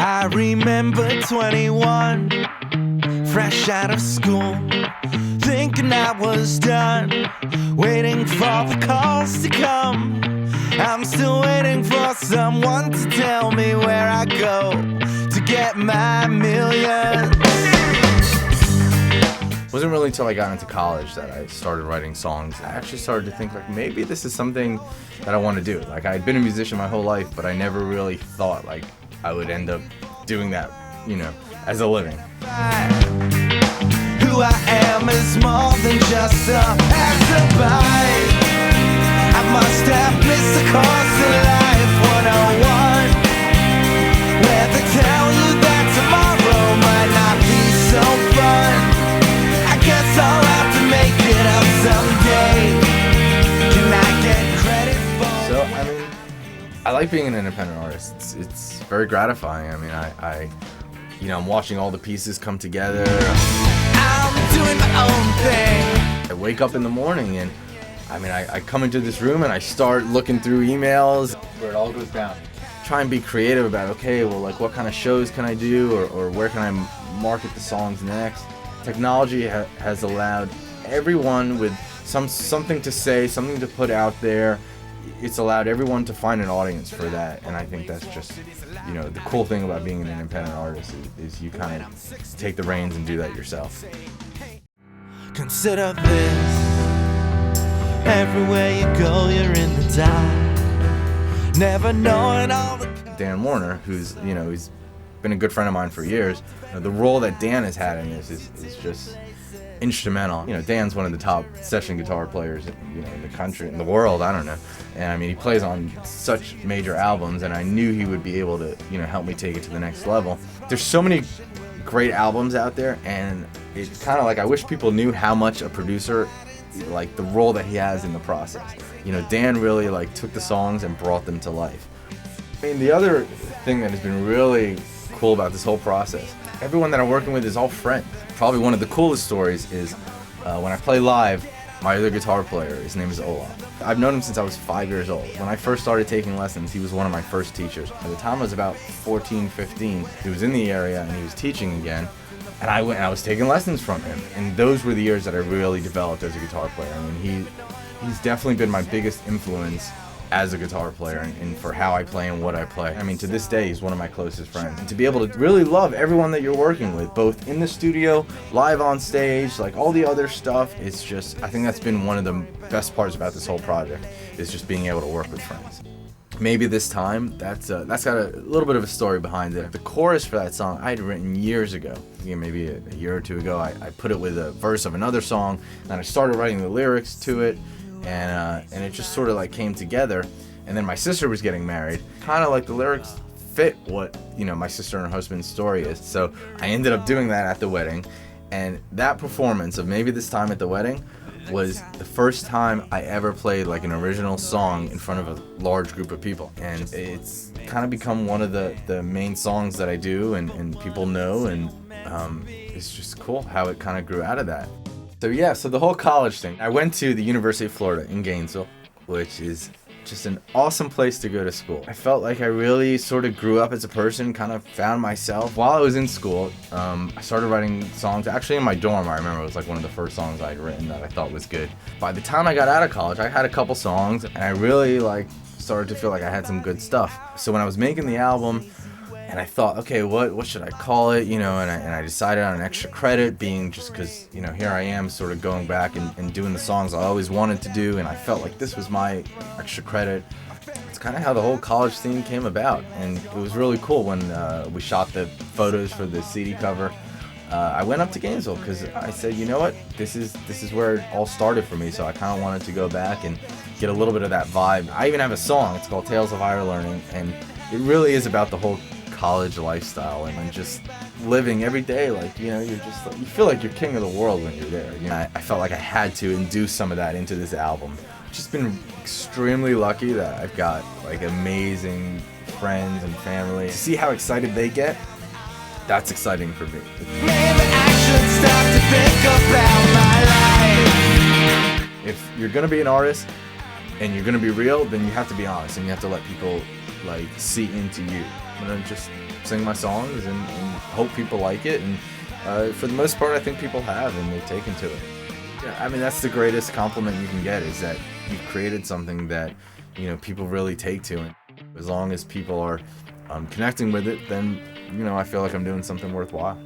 I remember 21, fresh out of school, thinking I was done, waiting for the calls to come. I'm still waiting for someone to tell me where I go to get my millions. It wasn't really until I got into college that I started writing songs. I actually started to think like maybe this is something that I want to do. Like I'd been a musician my whole life, but I never really thought like I would end up doing that, you know, as a living. Who I am is more than just a passerby. I must have missed the course of life 101, where they tell you that tomorrow might not be so fun. I guess I'll have to make it up someday. Can I get credit for? So I mean, I like being an independent artist. It's very gratifying. I mean, you know, I'm watching all the pieces come together. I'm doing my own thing. I wake up in the morning and I mean, I come into this room and I start looking through emails where it all goes down. Try and be creative about, okay, well, like what kind of shows can I do or where can I market the songs next? Technology has allowed everyone with something to say, something to put out there. It's allowed everyone to find an audience for that, and I think that's just, you know, the cool thing about being an independent artist is you kind of take the reins and do that yourself. Consider this. Everywhere you go, you're in the dark. Never knowing all the... Dan Warner, who's, you know, he's been a good friend of mine for years. You know, the role that Dan has had in this is just instrumental. You know, Dan's one of the top session guitar players, you know, in the country, in the world, I don't know. And I mean, he plays on such major albums, and I knew he would be able to, you know, help me take it to the next level. There's so many great albums out there, and it's kind of like I wish people knew how much a producer, like the role that he has in the process. You know, Dan really like took the songs and brought them to life. I mean, the other thing that has been really cool about this whole process, everyone that I'm working with is all friends. Probably one of the coolest stories is when I play live, my other guitar player, his name is Olaf. I've known him since I was 5 years old. When I first started taking lessons, he was one of my first teachers. By the time I was about 14, 15, he was in the area and he was teaching again. And I went and I was taking lessons from him. And those were the years that I really developed as a guitar player. I mean, he's definitely been my biggest influence as a guitar player and for how I play and what I play. I mean, to this day, he's one of my closest friends. And to be able to really love everyone that you're working with, both in the studio, live on stage, like all the other stuff, it's just, I think that's been one of the best parts about this whole project, is just being able to work with friends. Maybe this time, that's got a little bit of a story behind it. The chorus for that song I had written years ago. Maybe a year or two ago, I put it with a verse of another song, and I started writing the lyrics to it, and it just sort of like came together. And then my sister was getting married, kind of like the lyrics fit what, you know, my sister and her husband's story is. So I ended up doing that at the wedding, and that performance of Maybe This Time at the wedding was the first time I ever played like an original song in front of a large group of people. And it's kind of become one of the main songs that I do and people know, and it's just cool how it kind of grew out of that. So yeah, so the whole college thing. I went to the University of Florida in Gainesville, which is just an awesome place to go to school. I felt like I really sort of grew up as a person, kind of found myself. While I was in school, I started writing songs. Actually in my dorm, I remember it was like one of the first songs I'd written that I thought was good. By the time I got out of college, I had a couple songs, and I really like started to feel like I had some good stuff. So when I was making the album, and I thought, okay, what should I call it, you know, and I decided on an extra credit, being just because, you know, here I am sort of going back and doing the songs I always wanted to do, and I felt like this was my extra credit. It's kind of how the whole college theme came about, and it was really cool when we shot the photos for the CD cover. I went up to Gainesville because I said, you know what, this is where it all started for me, so I kind of wanted to go back and get a little bit of that vibe. I even have a song, it's called Tales of Higher Learning, and it really is about the whole college lifestyle and just living every day like, you know, you're just like, you feel like you're king of the world when you're there. You know, I felt like I had to induce some of that into this album. Just been extremely lucky that I've got like amazing friends and family. To see how excited they get, that's exciting for me. Maybe I should stop to think about my life. If you're gonna be an artist and you're gonna be real, then you have to be honest and you have to let people like see into you. I'm gonna just sing my songs and hope people like it. And for the most part, I think people have, and they've taken to it. Yeah, I mean, that's the greatest compliment you can get, is that you've created something that, you know, people really take to. And as long as people are connecting with it, then, you know, I feel like I'm doing something worthwhile.